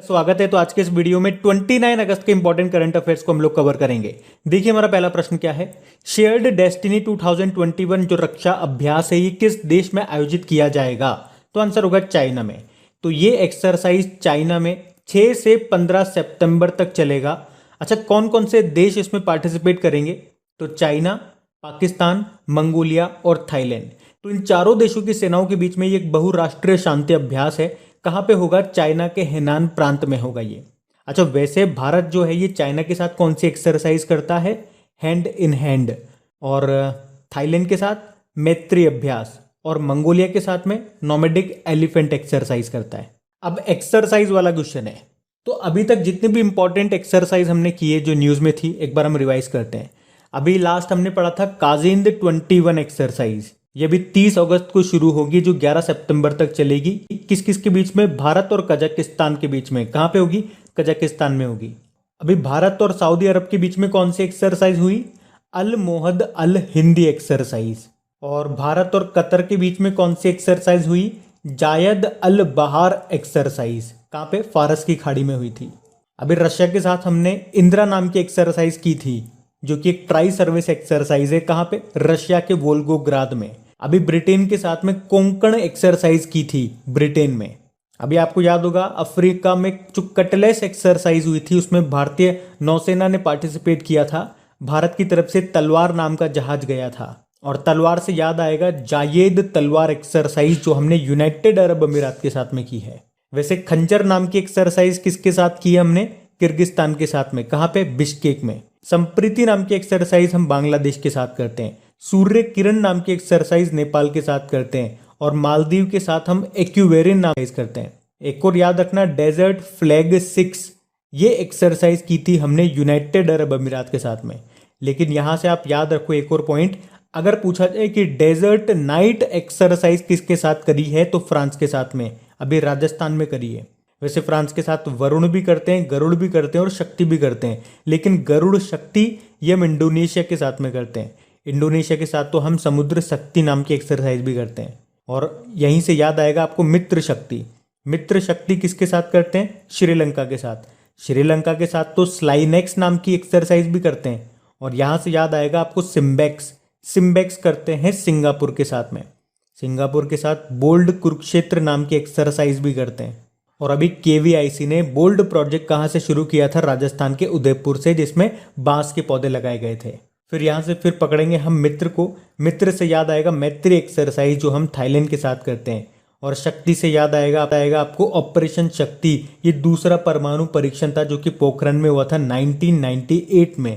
स्वागत है। तो आज के इस वीडियो में 29 अगस्त के इंपॉर्टेंट करंट अफेयर्स को हम लोग कवर करेंगे। देखिए हमारा पहला प्रश्न क्या है। शेयर्ड डेस्टिनी 2021 जो रक्षा अभ्यास है ये किस देश में आयोजित किया जाएगा? तो आंसर होगा चाइना में। तो ये एक्सरसाइज चाइना में 6 से 15 सितंबर तक चलेगा। अच्छा, कौन कौन से देश इसमें पार्टिसिपेट करेंगे? तो चाइना, पाकिस्तान, मंगोलिया और थाईलैंड। तो इन चारों देशों की सेनाओं के बीच में ये एक बहुराष्ट्रीय शांति अभ्यास है। कहाँ पे होगा? चाइना के हेनान प्रांत में होगा ये। अच्छा, वैसे भारत जो है ये चाइना के साथ कौन सी एक्सरसाइज करता है? Hand in hand. और थाईलैंड के साथ मैत्री अभ्यास और मंगोलिया के साथ में नोमैडिक एलिफेंट एक्सरसाइज करता है। अब एक्सरसाइज वाला क्वेश्चन है। तो अभी तक जितने भी इंपॉर्टेंट एक्सरसाइज हमने किए जो न्यूज में थी, एक बार हम रिवाइज करते हैं। अभी लास्ट हमने पढ़ा था काजिंद 21 एक्सरसाइज। ये भी 30 अगस्त को शुरू होगी जो 11 सितंबर तक चलेगी। किस किस के बीच में? भारत और कजाकिस्तान के बीच में। कहाँ पे होगी? कजाकिस्तान में होगी। अभी भारत और सऊदी अरब के बीच में कौन सी एक्सरसाइज हुई? अल मोहद अल हिंदी एक्सरसाइज। और भारत और कतर के बीच में कौन सी एक्सरसाइज हुई? जायद अल बहार एक्सरसाइज। कहाँ पे? फारस की खाड़ी में हुई थी। अभी रशिया के साथ हमने इंदिरा नाम की एक्सरसाइज की थी जो कि एक ट्राई सर्विस एक्सरसाइज है। कहाँ पे? रशिया के वोल्गोग्राद में। अभी ब्रिटेन के साथ में कोंकण एक्सरसाइज की थी ब्रिटेन में। अभी आपको याद होगा अफ्रीका में जो कटलेस एक्सरसाइज हुई थी उसमें भारतीय नौसेना ने पार्टिसिपेट किया था। भारत की तरफ से तलवार नाम का जहाज गया था। और तलवार से याद आएगा जायेद तलवार एक्सरसाइज जो हमने यूनाइटेड अरब अमीरात के साथ में की है। वैसे खंजर नाम की एक्सरसाइज किसके साथ की है हमने? किर्गिस्तान के साथ में। कहाँ पे? बिश्केक में। संप्रीति नाम की एक्सरसाइज हम बांग्लादेश के साथ करते हैं। सूर्य किरण नाम की एक्सरसाइज नेपाल के साथ करते हैं। और मालदीव के साथ हम एक्यूवेरिन नाम करते हैं। एक और याद रखना, डेजर्ट फ्लैग 6 ये एक्सरसाइज की थी हमने यूनाइटेड अरब अमीरात के साथ में। लेकिन यहां से आप याद रखो एक और पॉइंट, अगर पूछा जाए कि डेजर्ट नाइट एक्सरसाइज किसके साथ करी है तो फ्रांस के साथ में, अभी राजस्थान में करी है। वैसे फ्रांस के साथ वरुण भी करते हैं, गरुड़ भी करते हैं और शक्ति भी करते हैं। लेकिन गरुड़ शक्ति ये हम इंडोनेशिया के साथ में करते हैं। इंडोनेशिया के साथ तो हम समुद्र शक्ति नाम की एक्सरसाइज भी करते हैं। और यहीं से याद आएगा आपको मित्र शक्ति। मित्र शक्ति किसके साथ करते हैं? श्रीलंका के साथ। श्रीलंका के साथ तो स्लाइनेक्स नाम की एक्सरसाइज भी करते हैं। और यहां से याद आएगा आपको सिम्बेक्स। सिम्बेक्स करते हैं सिंगापुर के साथ में। सिंगापुर के साथ बोल्ड कुरुक्षेत्र नाम की एक्सरसाइज भी करते हैं। और अभी केवीआईसी ने बोल्ड प्रोजेक्ट कहां से शुरू किया था? राजस्थान के उदयपुर से, जिसमें बांस के पौधे लगाए गए थे। फिर यहां से फिर पकड़ेंगे हम मित्र को। मित्र से याद आएगा मैत्री एक्सरसाइज जो हम थाईलैंड के साथ करते हैं। और शक्ति से याद आएगा आपको ऑपरेशन शक्ति। ये दूसरा परमाणु परीक्षण था जो कि पोखरण में हुआ था 1998 में।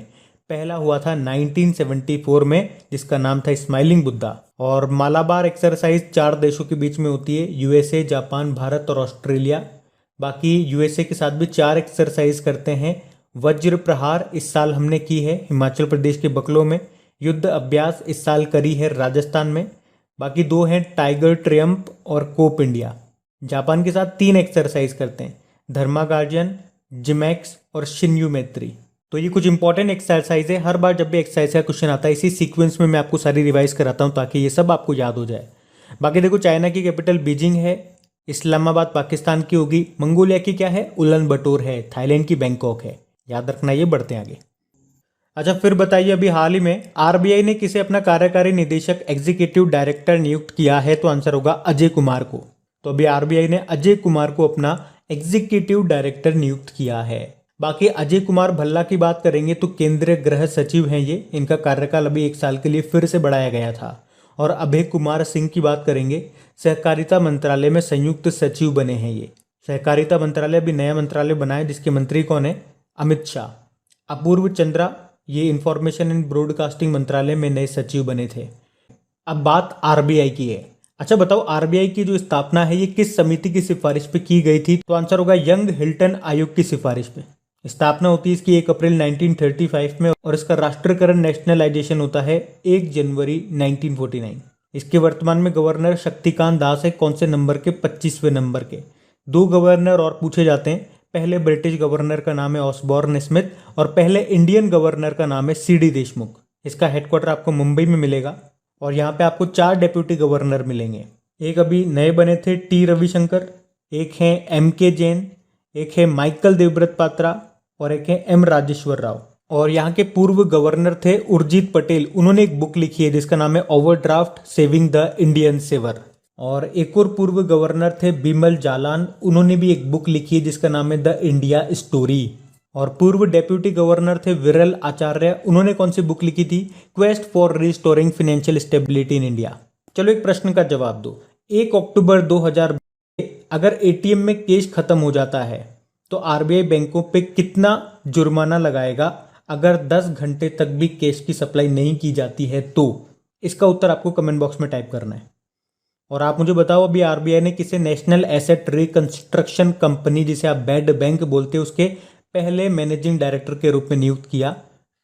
पहला हुआ था 1974 में जिसका नाम था स्माइलिंग बुद्धा। और मालाबार एक्सरसाइज 4 देशों के बीच में होती है, यूएसए, जापान, भारत और ऑस्ट्रेलिया। बाकी यूएसए के साथ भी 4 एक्सरसाइज करते हैं। वज्र प्रहार इस साल हमने की है हिमाचल प्रदेश के बकलो में। युद्ध अभ्यास इस साल करी है राजस्थान में। बाकी 2 हैं टाइगर ट्रियम्फ और कोप इंडिया। जापान के साथ 3 एक्सरसाइज करते हैं, धर्मा गार्जियन, जिमैक्स और शिन्यू मैत्री। तो ये कुछ इंपॉर्टेंट एक्सरसाइज है। हर बार जब भी एक्सरसाइज का क्वेश्चन आता है इसी सीक्वेंस में मैं आपको सारी रिवाइज कराता हूँ ताकि ये सब आपको याद हो जाए। बाकी देखो, चाइना की कैपिटल बीजिंग है, इस्लामाबाद पाकिस्तान की होगी, मंगोलिया की क्या है? उलन बटोर है, थाईलैंड की बैंकॉक है। याद रखना। ये बढ़ते हैं आगे। अच्छा, फिर बताइए अभी हाल ही में आरबीआई ने किसे अपना कार्यकारी निदेशक एग्जीक्यूटिव डायरेक्टर नियुक्त किया है? तो आंसर होगा अजय कुमार को। तो अभी आरबीआई ने अजय कुमार को अपना एग्जीक्यूटिव डायरेक्टर नियुक्त किया है। बाकी अजय कुमार भल्ला की बात करेंगे तो केंद्रीय गृह सचिव हैं ये। इनका कार्यकाल अभी 1 साल के लिए फिर से बढ़ाया गया था। और अभय कुमार सिंह की बात करेंगे, सहकारिता मंत्रालय में संयुक्त सचिव बने हैं ये। सहकारिता मंत्रालय अभी नया मंत्रालय बना है जिसके मंत्री कौन है? अमित शाह। अपूर्व चंद्रा ये इंफॉर्मेशन एंड ब्रॉडकास्टिंग मंत्रालय में नए सचिव बने थे। अब बात आरबीआई की है। अच्छा बताओ, आरबीआई की जो स्थापना है ये किस समिति की सिफारिश पे की गई थी? तो आंसर होगा यंग हिल्टन आयोग की सिफारिश पे। स्थापना होती है इसकी 1 अप्रैल 1935 में और इसका राष्ट्रीयकरण नेशनलाइजेशन होता है 1 जनवरी 1949। इसके वर्तमान में गवर्नर शक्तिकांत दास है। कौन से नंबर के? 25वें नंबर के। 2 गवर्नर और पूछे जाते हैं। पहले ब्रिटिश गवर्नर का नाम है ऑसबॉर्न स्मिथ और पहले इंडियन गवर्नर का नाम है सीडी देशमुख। इसका हेडक्वार्टर आपको मुंबई में मिलेगा। और यहाँ पे आपको 4 डेप्यूटी गवर्नर मिलेंगे। एक अभी नए बने थे टी रविशंकर, एक हैं एम के जैन, एक है माइकल देवव्रत पात्रा और एक है एम राजेश्वर राव। और यहाँ के पूर्व गवर्नर थे उर्जित पटेल, उन्होंने एक बुक लिखी है जिसका नाम है overdraft saving the Indian saver. और एक और पूर्व गवर्नर थे बिमल जालान, उन्होंने भी एक बुक लिखी है जिसका नाम है द इंडिया स्टोरी। और पूर्व डेप्यूटी गवर्नर थे विरल आचार्य, उन्होंने कौन सी बुक लिखी थी, quest for restoring financial stability in India. चलो एक प्रश्न का जवाब दो। 1 अक्टूबर 2000 अगर एटीएम में कैश खत्म हो जाता है तो आरबीआई बैंकों पे कितना जुर्माना लगाएगा अगर 10 घंटे तक भी कैश की सप्लाई नहीं की जाती है तो। इसका उत्तर आपको कमेंट बॉक्स में टाइप करना है। और आप मुझे बताओ अभी आरबीआई ने किसे नेशनल एसेट रिकंस्ट्रक्शन कंपनी, जिसे आप बैड बैंक बोलते हैं, उसके पहले मैनेजिंग डायरेक्टर के रूप में नियुक्त किया।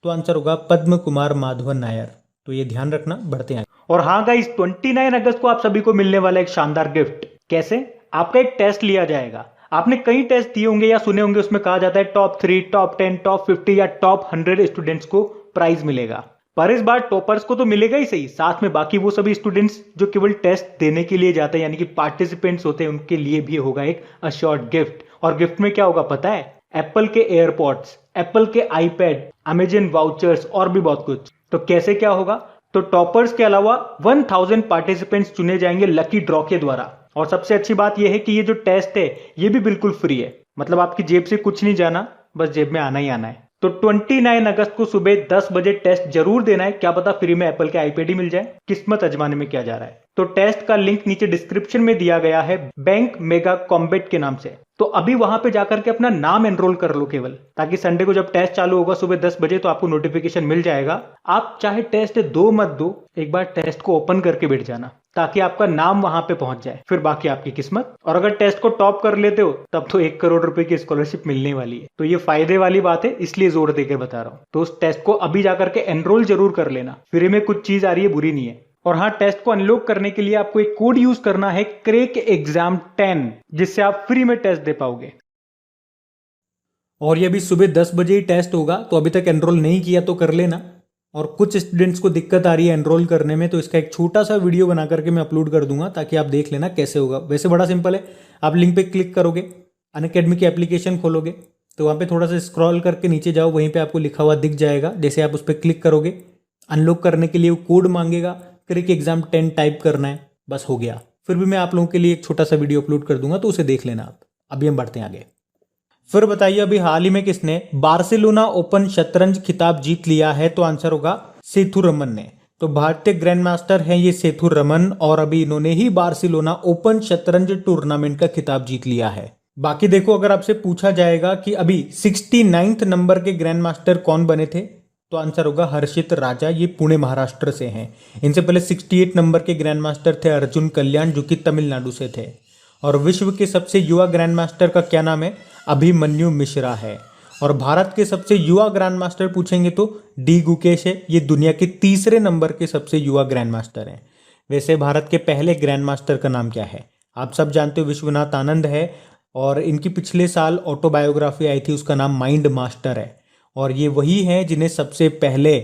तो आंसर होगा पद्म कुमार माधवन नायर। तो ये ध्यान रखना, बढ़ते हैं। और हाँ गाइस, 29 अगस्त को आप सभी को मिलने वाला एक शानदार गिफ्ट। कैसे? आपका एक टेस्ट लिया जाएगा। आपने कई टेस्ट दिए होंगे या सुने होंगे, उसमें कहा जाता है टॉप 3, टॉप 10, टॉप 50 या टॉप 100 स्टूडेंट्स को प्राइज मिलेगा। पर इस बार टॉपर्स को तो मिलेगा ही सही, साथ में बाकी वो सभी स्टूडेंट्स जो केवल टेस्ट देने के लिए जाते हैं, यानी कि पार्टिसिपेंट्स होते हैं, उनके लिए भी होगा एक अश्योर्ड गिफ्ट। और गिफ्ट में क्या होगा पता है? एप्पल के एयरपॉड्स, एप्पल के आईपैड, अमेजन वाउचर्स और भी बहुत कुछ। तो कैसे क्या होगा? तो टॉपर्स के अलावा 1000 पार्टिसिपेंट्स चुने जाएंगे लकी ड्रॉ के द्वारा। और सबसे अच्छी बात यह है कि ये जो टेस्ट है ये भी बिल्कुल फ्री है, मतलब आपकी जेब से कुछ नहीं जाना, बस जेब में आना ही आना है। तो 29 अगस्त को सुबह 10 बजे टेस्ट जरूर देना है, क्या पता फ्री में एप्पल के आईपैड ही मिल जाए। किस्मत आजमाने में क्या जा रहा है। तो टेस्ट का लिंक नीचे डिस्क्रिप्शन में दिया गया है, बैंक मेगा कॉम्बेट के नाम से। तो अभी वहां पे जाकर के अपना नाम एनरोल कर लो केवल, ताकि संडे को जब टेस्ट चालू होगा सुबह 10 बजे तो आपको नोटिफिकेशन मिल जाएगा। आप चाहे टेस्ट दो मत दो, एक बार टेस्ट को ओपन करके बैठ जाना, ताकि आपका नाम वहां पे पहुंच जाए, फिर बाकी आपकी किस्मत। और अगर टेस्ट को टॉप कर लेते हो तब तो 1 करोड़ रुपए की स्कॉलरशिप मिलने वाली है। तो ये फायदे वाली बात है, इसलिए जोर देकर बता रहा हूं। तो उस टेस्ट को अभी जाकर के एनरोल जरूर कर लेना, फ्री में कुछ चीज आ रही है, बुरी नहीं है। और हाँ, टेस्ट को अनलॉक करने के लिए आपको एक कोड यूज करना है, क्रैक एग्जाम 10, जिससे आप फ्री में टेस्ट दे पाओगे। और ये भी सुबह 10 बजे ही टेस्ट होगा, तो अभी तक एनरोल नहीं किया तो कर लेना। और कुछ स्टूडेंट्स को दिक्कत आ रही है एनरोल करने में, तो इसका एक छोटा सा वीडियो बना करके मैं अपलोड कर दूंगा, ताकि आप देख लेना कैसे होगा। वैसे बड़ा सिंपल है, आप लिंक पे क्लिक करोगे, अनअकैडमी की एप्लीकेशन खोलोगे, तो वहाँ पे थोड़ा सा स्क्रॉल करके नीचे जाओ, वहीं पे आपको लिखा हुआ दिख जाएगा। जैसे आप उस पर क्लिक करोगे, अनलॉक करने के लिए वो कोड मांगेगा, क्रैक एग्जाम 10 टाइप करना है, बस हो गया। फिर भी मैं आप लोगों के लिए एक छोटा सा वीडियो अपलोड कर दूंगा, तो उसे देख लेना आप। अभी हम बढ़ते हैं आगे। फिर बताइए अभी हाल ही में किसने बार्सिलोना ओपन शतरंज खिताब जीत लिया है? तो आंसर होगा सेथु रमन ने। तो भारतीय ग्रैंड मास्टर हैं ये सेथु रमन, और अभी इन्होंने ही बार्सिलोना ओपन शतरंज टूर्नामेंट का खिताब जीत लिया है। बाकी देखो, अगर आपसे पूछा जाएगा कि अभी 69 नंबर के ग्रैंड मास्टर कौन बने थे, तो आंसर होगा हर्षित राजा, ये पुणे महाराष्ट्र से हैं। इनसे पहले 68 नंबर के ग्रैंड मास्टर थे अर्जुन कल्याण, जो कि तमिलनाडु से थे। और विश्व के सबसे युवा ग्रैंड मास्टर का क्या नाम है? अभिमन्यु मिश्रा है। और भारत के सबसे युवा ग्रैंड मास्टर पूछेंगे तो डी गुकेश है, ये दुनिया के तीसरे नंबर के सबसे युवा ग्रैंड मास्टर हैं। वैसे भारत के पहले ग्रैंड मास्टर का नाम क्या है? आप सब जानते हो, विश्वनाथ आनंद है। और इनकी पिछले साल ऑटोबायोग्राफी आई थी, उसका नाम माइंड मास्टर है। और ये वही हैं जिन्हें सबसे पहले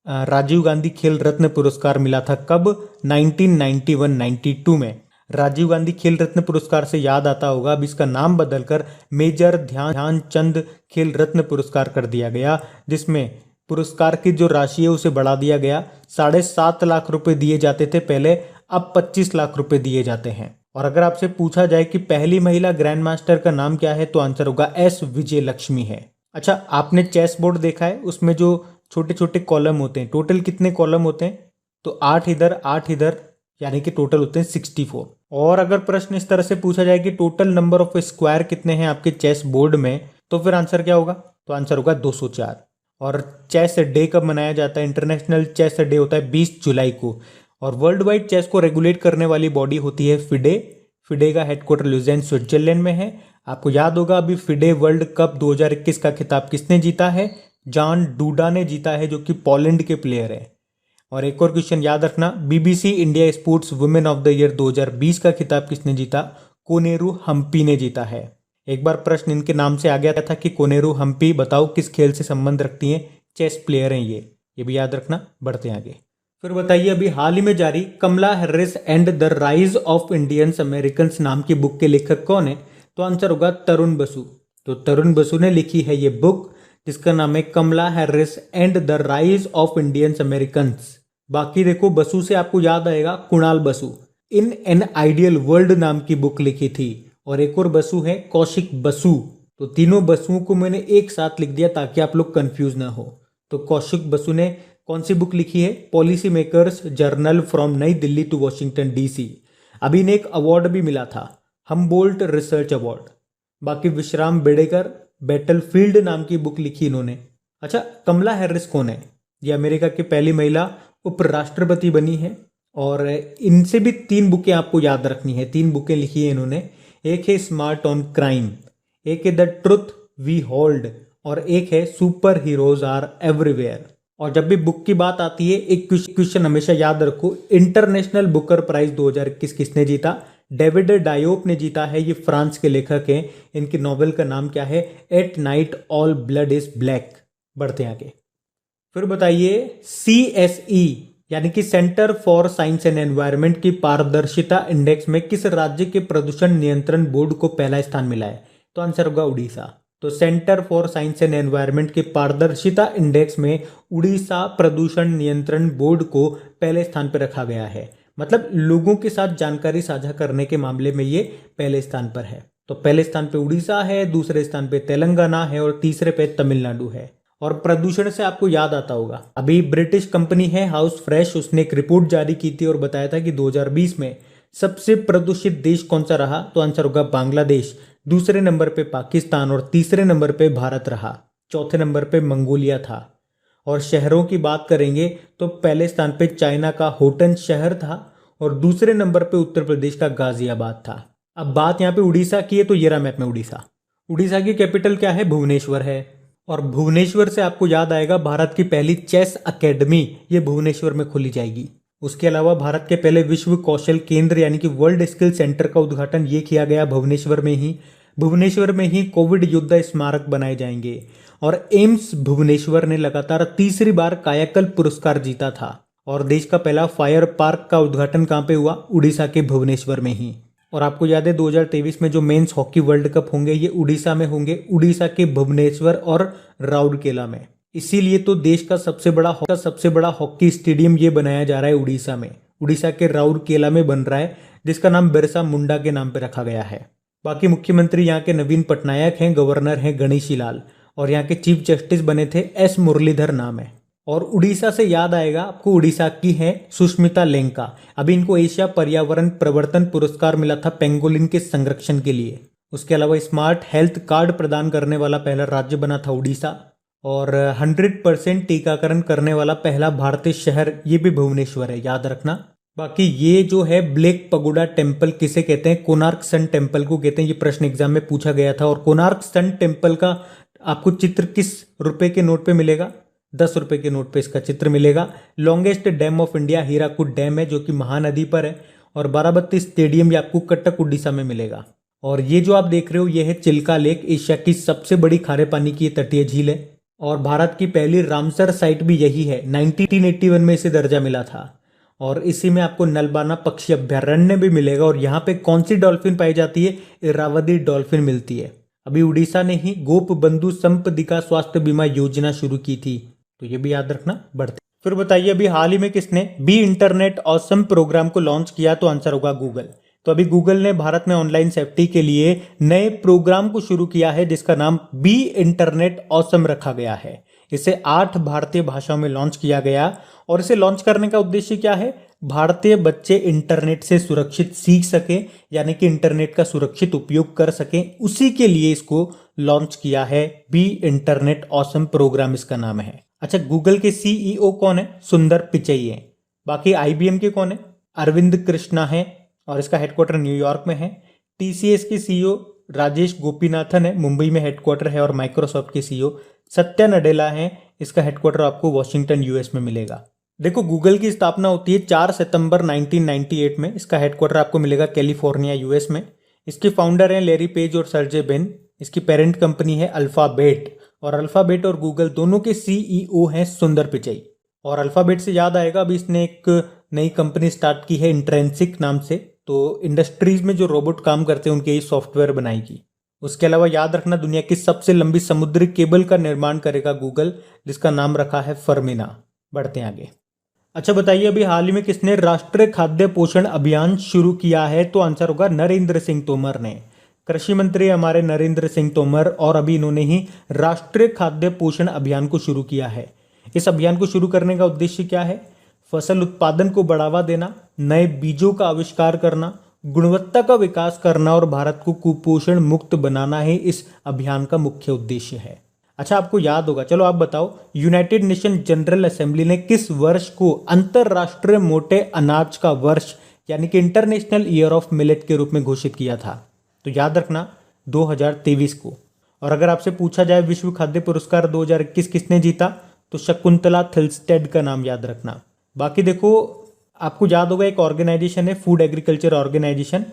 राजीव गांधी खेल रत्न पुरस्कार मिला था। कब? 1991-92 में। राजीव गांधी खेल रत्न पुरस्कार से याद आता होगा, अब इसका नाम बदलकर मेजर ध्यानचंद खेल रत्न पुरस्कार कर दिया गया, जिसमें पुरस्कार की जो राशि है उसे बढ़ा दिया गया। 7.5 लाख रुपए दिए जाते थे पहले, अब 25 लाख रुपए दिए जाते हैं। और अगर आपसे पूछा जाए कि पहली महिला ग्रैंड मास्टर का नाम क्या है, तो आंसर होगा एस विजय लक्ष्मी है। अच्छा, आपने चेस बोर्ड देखा है? उसमें जो छोटे छोटे कॉलम होते हैं, टोटल कितने कॉलम होते हैं? तो 8 इधर 8 इधर, यानी कि टोटल होते हैं 64। और अगर प्रश्न इस तरह से पूछा जाए कि टोटल नंबर ऑफ स्क्वायर कितने हैं आपके चेस बोर्ड में, तो फिर आंसर क्या होगा? तो आंसर होगा 204। और चेस डे कब मनाया जाता है? इंटरनेशनल चेस डे होता है 20 जुलाई को। और वर्ल्ड वाइड चेस को रेगुलेट करने वाली बॉडी होती है फिडे। फिडे का हेडक्वार्टर लुज़ेन स्विट्जरलैंड में है। आपको याद होगा अभी फिडे वर्ल्ड कप 2021 का खिताब किसने जीता है? जॉन डूडा ने जीता है, जो कि पोलैंड के प्लेयर है। और एक और क्वेश्चन याद रखना, BBC India sports women of the year 2020 का खिताब किसने जीता? कोनेरू हम्पी ने जीता है। एक बार प्रश्न इनके नाम से आ गया था कि कोनेरू हम्पी बताओ किस खेल से संबंध रखती हैं? चेस प्लेयर हैं ये भी याद रखना। बढ़ते हैं आगे। फिर बताइए अभी हाल ही में जारी Kamala Harris and the rise of Indians Americans नाम की बुक के लेखक कौन है? तो आंसर होगा तरुण बसु। तो तरुण बसु ने लिखी है ये बुक, जिसका नाम है Kamala Harris and the rise of Indians Americans. बाकी देखो, बसु से आपको याद आएगा Kunal Basu, in an ideal world नाम की बुक लिखी थी। और एक और बसु है कौशिक बसु। तो तीनों बसुओं को मैंने एक साथ लिख दिया ताकि आप लोग कंफ्यूज ना हो। तो कौशिक बसु ने कौन सी बुक लिखी है? पॉलिसी मेकर्स जर्नल फ्रॉम नई दिल्ली टू वॉशिंगटन डीसी। अभी इन्हें एक अवार्ड भी मिला था, हमबोल्ट रिसर्च अवार्ड। बाकी विश्राम बेडेकर बैटलफील्ड नाम की बुक लिखी इन्होंने। अच्छा, कमला हैरिस कौन है? ये अमेरिका की पहली महिला उपराष्ट्रपति बनी है। और इनसे भी 3 बुकें आपको याद रखनी है। 3 बुकें लिखी है इन्होंने। एक है स्मार्ट ऑन क्राइम, एक है द ट्रुथ वी होल्ड, और एक है सुपर हीरोज आर एवरीवेयर। और जब भी बुक की बात आती है, एक क्वेश्चन हमेशा याद रखो, इंटरनेशनल बुकर प्राइज 2021 किसने जीता? डेविड डायोप ने जीता है। ये फ्रांस के लेखक हैं। इनकी नॉवेल का नाम क्या है? At night all blood is black. बढ़ते आगे। फिर बताइए, CSE यानी कि centre for science and environment की पारदर्शिता इंडेक्स में किस राज्य के प्रदूषण नियंत्रण बोर्ड को पहला स्थान मिला है? तो आंसर होगा उड़ीसा। तो centre for science and environment के पारदर्शिता इंडेक्स में उड़ीसा प्रदूषण नियंत्रण बोर्ड को पहले स्थान पर रखा गया है। मतलब लोगों के साथ जानकारी साझा करने के मामले में ये पहले स्थान पर है। तो पहले स्थान पे उड़ीसा है, दूसरे स्थान पे तेलंगाना है और तीसरे पे तमिलनाडु है। और प्रदूषण से आपको याद आता होगा, अभी ब्रिटिश कंपनी है हाउस फ्रेश, उसने एक रिपोर्ट जारी की थी और बताया था कि 2020 में सबसे प्रदूषित देश कौन सा रहा? तो आंसर होगा बांग्लादेश। दूसरे नंबर पे पाकिस्तान और तीसरे नंबर पे भारत रहा। चौथे नंबर पे मंगोलिया था। और शहरों की बात करेंगे तो पहले स्थान पे चाइना का होटन शहर था और दूसरे नंबर पे उत्तर प्रदेश का गाजियाबाद था। अब बात यहाँ पे उड़ीसा की है, तो ये रहा मैप में उड़ीसा। उड़ीसा की कैपिटल क्या है? भुवनेश्वर है। और भुवनेश्वर से आपको याद आएगा, भारत की पहली चेस अकेडमी ये भुवनेश्वर में खोली जाएगी। उसके अलावा भारत के पहले विश्व कौशल केंद्र यानी कि वर्ल्ड स्किल सेंटर का उद्घाटन ये किया गया भुवनेश्वर में ही। भुवनेश्वर में ही कोविड योद्धा स्मारक बनाए जाएंगे। और एम्स भुवनेश्वर ने लगातार तीसरी बार कायाकल्प पुरस्कार जीता था। और देश का पहला फायर पार्क का उद्घाटन कहाँ पे हुआ? उड़ीसा के भुवनेश्वर में ही। और आपको याद है 2023 में जो मेंस हॉकी वर्ल्ड कप होंगे ये उड़ीसा में होंगे, उड़ीसा के भुवनेश्वर और राउरकेला में। इसीलिए तो देश का सबसे बड़ा हॉकी स्टेडियम ये बनाया जा रहा है उड़ीसा में। उड़ीसा के राउरकेला में बन रहा है, जिसका नाम बिरसा मुंडा के नाम पे रखा गया है। बाकी मुख्यमंत्री यहाँ के नवीन पटनायक हैं, गवर्नर हैं गणेशी लाल, और यहाँ के चीफ जस्टिस बने थे S मुरलीधर नाम है। और उड़ीसा से याद आएगा आपको, उड़ीसा की है सुष्मिता लेंका। अभी इनको एशिया पर्यावरण प्रवर्तन पुरस्कार मिला था पेंगोलिन के संरक्षण के लिए। उसके अलावा स्मार्ट हेल्थ कार्ड प्रदान करने वाला पहला राज्य बना था उड़ीसा। और 100% टीकाकरण करने वाला पहला भारतीय शहर ये भी भुवनेश्वर है, याद रखना। बाकी ये जो है ब्लैक पगोडा टेम्पल किसे कहते हैं? कोणार्क सन टेम्पल को कहते हैं। ये प्रश्न एग्जाम में पूछा गया था। और कोणार्क सन टेम्पल का आपको चित्र किस रुपए के नोट पे मिलेगा? 10 रुपए के नोट पे इसका चित्र मिलेगा। Longest dam of India Hirakud dam है, जो कि महानदी पर है। और बाराबती स्टेडियम ये आपको कटक उड़ीसा में मिलेगा। और ये जो आप देख रहे हो ये है चिल्का लेक, एशिया की सबसे बड़ी खारे पानी की तटीय झील है। और भारत की पहली रामसर साइट भी यही है, 1981 में इसे दर्जा मिला था। और इसी में आपको नलबाना पक्षी अभ्यारण्य भी मिलेगा। और यहाँ पे कौन सी डॉल्फिन पाई जाती है? इरावदी डॉल्फिन मिलती है। अभी उड़ीसा ने ही गोप बंधु संपदिका स्वास्थ्य बीमा योजना शुरू की थी, तो ये भी याद रखना। बढ़ते फिर बताइए, अभी हाल ही में किसने बी इंटरनेट ऑसम प्रोग्राम को लॉन्च किया? तो आंसर होगा गूगल। तो अभी गूगल ने भारत में ऑनलाइन सेफ्टी के लिए नए प्रोग्राम को शुरू किया है, जिसका नाम बी इंटरनेट ऑसम रखा गया है। इसे 8 भारतीय भाषाओं में लॉन्च किया गया। और इसे लॉन्च करने का उद्देश्य क्या है? भारतीय बच्चे इंटरनेट से सुरक्षित सीख सकें, यानी कि इंटरनेट का सुरक्षित उपयोग कर सकें, उसी के लिए इसको लॉन्च किया है। बी इंटरनेट ऑसम प्रोग्राम इसका नाम है। अच्छा, गूगल के CEO कौन है? सुंदर पिचई है। बाकी IBM के कौन है? अरविंद कृष्णा है, और इसका हेडक्वार्टर न्यूयॉर्क में है। TCS के CEO राजेश गोपीनाथन है, मुंबई में हेडक्वार्टर है। और माइक्रोसॉफ्ट के CEO सत्या नडेला है, इसका हेडक्वार्टर आपको वॉशिंगटन US में मिलेगा। देखो, गूगल की स्थापना होती है 4 सितंबर 1998 में। इसका हेडक्वार्टर आपको मिलेगा कैलिफोर्निया US में। इसके फाउंडर हैं लैरी पेज और सर्जे ब्रिन। इसकी पेरेंट कंपनी है अल्फाबेट। और अल्फाबेट और गूगल दोनों के CEO हैं सुंदर पिचई। और अल्फाबेट से याद आएगा, अभी इसने एक नई कंपनी स्टार्ट की है इंट्रेंसिक नाम से। तो इंडस्ट्रीज में जो रोबोट काम करते हैं उनके ये सॉफ्टवेयर बनाएगी। उसके अलावा याद रखना दुनिया की सबसे लंबी समुद्री केबल का निर्माण करेगा गूगल, जिसका नाम रखा है फर्मिना। बढ़ते हैं आगे। अच्छा बताइए, अभी हाल ही में किसने राष्ट्रीय खाद्य पोषण अभियान शुरू किया है? तो आंसर होगा नरेंद्र सिंह तोमर ने। कृषि मंत्री हमारे नरेंद्र सिंह तोमर, और अभी इन्होंने ही राष्ट्रीय खाद्य पोषण अभियान को शुरू किया है। इस अभियान को शुरू करने का उद्देश्य क्या है? फसल उत्पादन को बढ़ावा देना, नए बीजों का आविष्कार करना, गुणवत्ता का विकास करना और भारत को कुपोषण मुक्त बनाना ही इस अभियान का मुख्य उद्देश्य है। अच्छा, आपको याद होगा, चलो आप बताओ, यूनाइटेड नेशन जनरल असेंबली ने किस वर्ष को अंतरराष्ट्रीय मोटे अनाज का वर्ष यानी कि इंटरनेशनल ईयर ऑफ मिलेट के रूप में घोषित किया था? तो याद रखना 2023 को। और अगर आपसे पूछा जाए विश्व खाद्य पुरस्कार 2021 किसने जीता, तो शकुंतला थिल्स्टेड का नाम याद रखना। बाकी देखो, आपको याद होगा एक ऑर्गेनाइजेशन है फूड एग्रीकल्चर ऑर्गेनाइजेशन।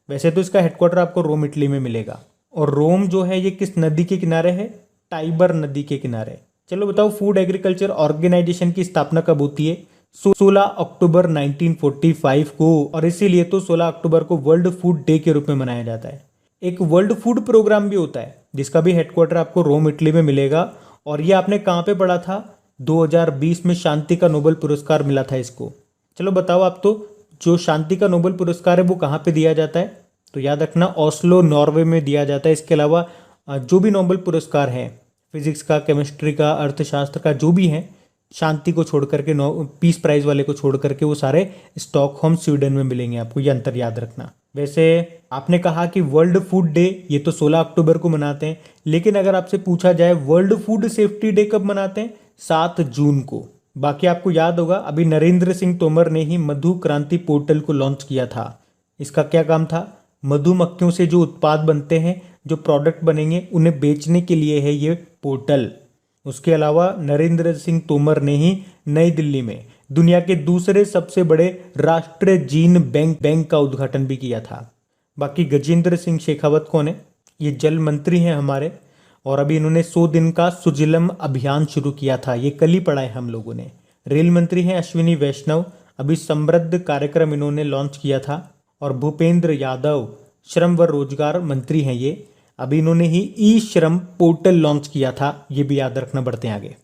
वैसे तो इसका हेडक्वार्टर आपको रोम इटली में मिलेगा, और रोम जो है ये किस नदी के किनारे है? टाइबर नदी के किनारे। चलो बताओ, फूड एग्रीकल्चर ऑर्गेनाइजेशन की स्थापना कब होती है? 16 अक्टूबर 1945 को, और इसीलिए तो 16 अक्टूबर को वर्ल्ड फूड डे के रूप में मनाया जाता है। एक वर्ल्ड फूड प्रोग्राम भी होता है जिसका भी हेडक्वार्टर आपको रोम इटली में मिलेगा। और ये आपने कहाँ पे पढ़ा था? 2020 में शांति का नोबेल पुरस्कार मिला था इसको। चलो बताओ आप, तो जो शांति का नोबेल पुरस्कार है वो कहाँ पे दिया जाता है? तो याद रखना ऑस्लो नॉर्वे में दिया जाता है। इसके अलावा जो भी नोबेल पुरस्कार है, फिजिक्स का, केमिस्ट्री का, अर्थशास्त्र का, जो भी है, शांति को छोड़ करके, पीस प्राइज वाले को छोड़ करके, वो सारे स्टॉकहोम स्वीडन में मिलेंगे आपको। ये अंतर याद रखना। वैसे आपने कहा कि वर्ल्ड फूड डे ये तो 16 अक्टूबर को मनाते हैं, लेकिन अगर आपसे पूछा जाए वर्ल्ड फूड सेफ्टी डे कब मनाते हैं? 7 जून को। बाकी आपको याद होगा, अभी नरेंद्र सिंह तोमर ने ही मधु क्रांति पोर्टल को लॉन्च किया था। इसका क्या काम था? मधुमक्खियों से जो उत्पाद बनते हैं, जो प्रोडक्ट बनेंगे, उन्हें बेचने के लिए है ये पोर्टल। उसके अलावा नरेंद्र सिंह तोमर ने ही नई दिल्ली में दुनिया के दूसरे सबसे बड़े राष्ट्रीय जीन बैंक का उद्घाटन भी किया था। बाकी गजेंद्र सिंह शेखावत कौन है? ये जल मंत्री हैं हमारे, और अभी इन्होंने 100 दिन का सुजलम अभियान शुरू किया था। ये कल ही पढ़ा है हम लोगों ने। रेल मंत्री हैं अश्विनी वैष्णव, अभी समृद्ध कार्यक्रम इन्होंने लॉन्च किया था। और भूपेंद्र यादव श्रम व रोजगार मंत्री हैं ये, अभी इन्होंने ही ई श्रम पोर्टल लॉन्च किया था। ये भी याद रखना। बढ़ते हैं आगे।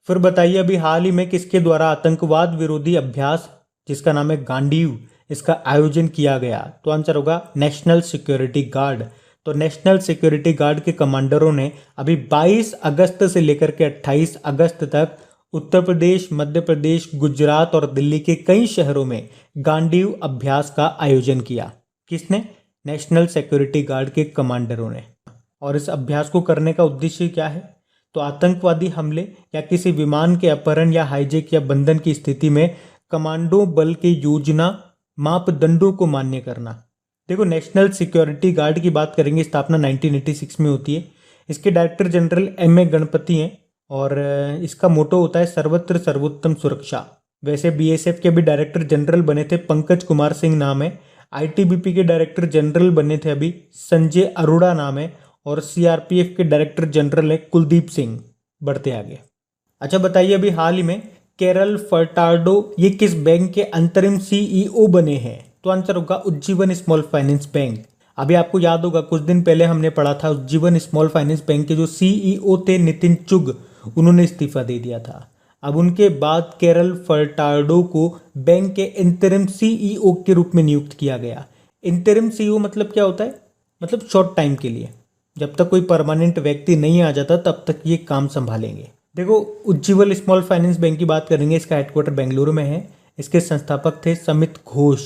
फिर बताइए, अभी हाल ही में किसके द्वारा आतंकवाद विरोधी अभ्यास जिसका नाम है गांडीव, इसका आयोजन किया गया? तो आंसर होगा नेशनल सिक्योरिटी गार्ड। तो नेशनल सिक्योरिटी गार्ड के कमांडरों ने अभी 22 अगस्त से लेकर के 28 अगस्त तक उत्तर प्रदेश, मध्य प्रदेश, गुजरात और दिल्ली के कई शहरों में गांडीव अभ्यास का आयोजन किया। किसने? नेशनल सिक्योरिटी गार्ड के कमांडरों ने। और इस अभ्यास को करने का उद्देश्य क्या है? तो आतंकवादी हमले या किसी विमान के अपहरण या हाईजैक या बंधन की स्थिति में कमांडो बल के योजना मापदंडों को मान्य करना। देखो, नेशनल सिक्योरिटी गार्ड की बात करेंगे, स्थापना 1986 में होती है। इसके director general M A Ganapati हैं, और इसका मोटो होता है सर्वत्र सर्वोत्तम सुरक्षा। वैसे बीएसएफ के भी डायरेक्टर जनरल बने थे पंकज कुमार सिंह नाम है। आईटीबीपी के डायरेक्टर जनरल बने थे अभी संजय अरोड़ा नाम है, और सीआरपीएफ के डायरेक्टर जनरल है कुलदीप सिंह। बढ़ते आगे। अच्छा बताइए, अभी हाल ही में केरल फर्टाडो ये किस बैंक के अंतरिम सीईओ बने हैं? तो आंसर होगा उज्जीवन स्मॉल फाइनेंस बैंक। अभी आपको याद होगा, कुछ दिन पहले हमने पढ़ा था उज्जीवन स्मॉल फाइनेंस बैंक के जो सीईओ थे नितिन चुग, उन्होंने इस्तीफा दे दिया था। अब उनके बाद केरल फर्टाडो को बैंक के इंटरिम सीईओ के रूप में नियुक्त किया गया। इंटरिम सीईओ मतलब क्या होता है? मतलब शॉर्ट टाइम के लिए, जब तक कोई परमानेंट व्यक्ति नहीं आ जाता तब तक ये काम संभालेंगे। देखो, उज्जीवन स्मॉल फाइनेंस बैंक की बात करेंगे, इसका हेडक्वार्टर बेंगलुरु में है। इसके संस्थापक थे समित घोष।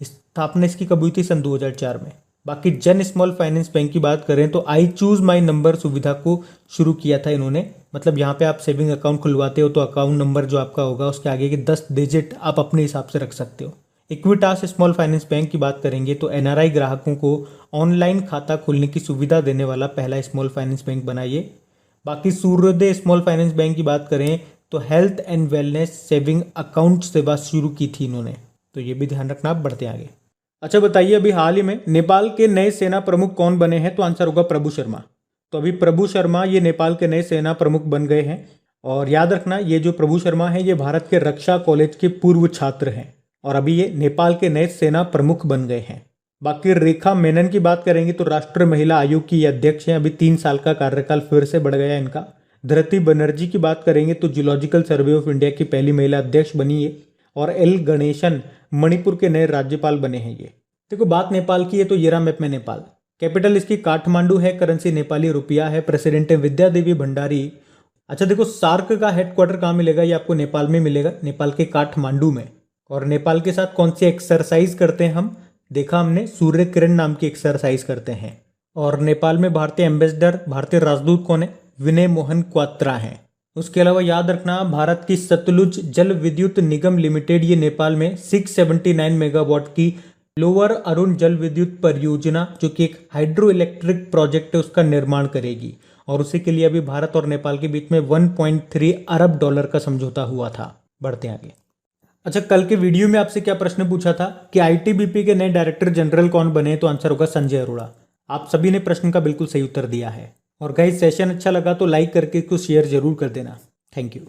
स्थापना इसकी कब हुई थी? सन 2004 में। बाकी जन स्मॉल फाइनेंस बैंक की बात करें तो आई चूज माई नंबर सुविधा को शुरू किया था इन्होंने। मतलब यहाँ पे आप सेविंग अकाउंट खुलवाते हो तो अकाउंट नंबर जो आपका होगा उसके आगे के 10 डिजिट आप अपने हिसाब से रख सकते हो। इक्विटास स्मॉल फाइनेंस बैंक की बात करेंगे तो एनआरआई ग्राहकों को ऑनलाइन खाता खोलने की सुविधा देने वाला पहला स्मॉल फाइनेंस बैंक बना ये। बाकी सूर्योदय स्मॉल फाइनेंस बैंक की बात करें तो health and wellness saving account सेवा शुरू की थी इन्होंने, तो ये भी ध्यान रखना। आप बढ़ते आगे। अच्छा बताइए, अभी हाल ही में नेपाल के नए सेना प्रमुख कौन बने हैं? तो आंसर होगा प्रभु शर्मा। तो अभी प्रभु शर्मा ये नेपाल के नए सेना प्रमुख बन गए हैं। और याद रखना, ये जो प्रभु शर्मा है ये भारत के रक्षा कॉलेज के पूर्व छात्र हैं, और अभी ये नेपाल के नए सेना प्रमुख बन गए हैं। बाकी रेखा मेनन की बात करेंगे तो राष्ट्रीय महिला आयोग की अध्यक्ष हैं, अभी 3 साल का कार्यकाल फिर से बढ़ गया इनका। धृति बनर्जी की बात करेंगे तो जूलॉजिकल सर्वे ऑफ इंडिया की पहली महिला अध्यक्ष बनी है। और एल गणेशन मणिपुर के नए राज्यपाल बने हैं ये। देखो बात नेपाल की है तो ये रहा मैप में नेपाल। कैपिटल इसकी काठमांडू है, करेंसी नेपाली रुपया है, प्रेसिडेंट है विद्या देवी भंडारी। अच्छा देखो सार्क का हेडक्वार्टर कहाँ मिलेगा, ये आपको नेपाल में मिलेगा, नेपाल के काठमांडू में। और नेपाल के साथ कौन सी एक्सरसाइज करते हैं हम, देखा हमने सूर्य किरण नाम की एक्सरसाइज करते हैं। और नेपाल में भारतीय एम्बेसडर, भारतीय राजदूत कौन है, विनय मोहन क्वात्रा हैं। उसके अलावा याद रखना भारत की सतलुज जल विद्युत निगम लिमिटेड ये नेपाल में 679 मेगावाट की लोअर अरुण जल विद्युत परियोजना जो कि एक हाइड्रो इलेक्ट्रिक प्रोजेक्ट है उसका निर्माण करेगी। और उसी के लिए अभी भारत और नेपाल के बीच में 1.3 अरब डॉलर का समझौता हुआ था। बढ़ते आगे। अच्छा कल के वीडियो में आपसे क्या प्रश्न पूछा था कि आईटीबीपी के नए डायरेक्टर जनरल कौन बने, तो आंसर होगा संजय अरोड़ा। आप सभी ने प्रश्न का बिल्कुल सही उत्तर दिया है। और गाइस सेशन अच्छा लगा तो लाइक करके इसको शेयर जरूर कर देना। Thank you.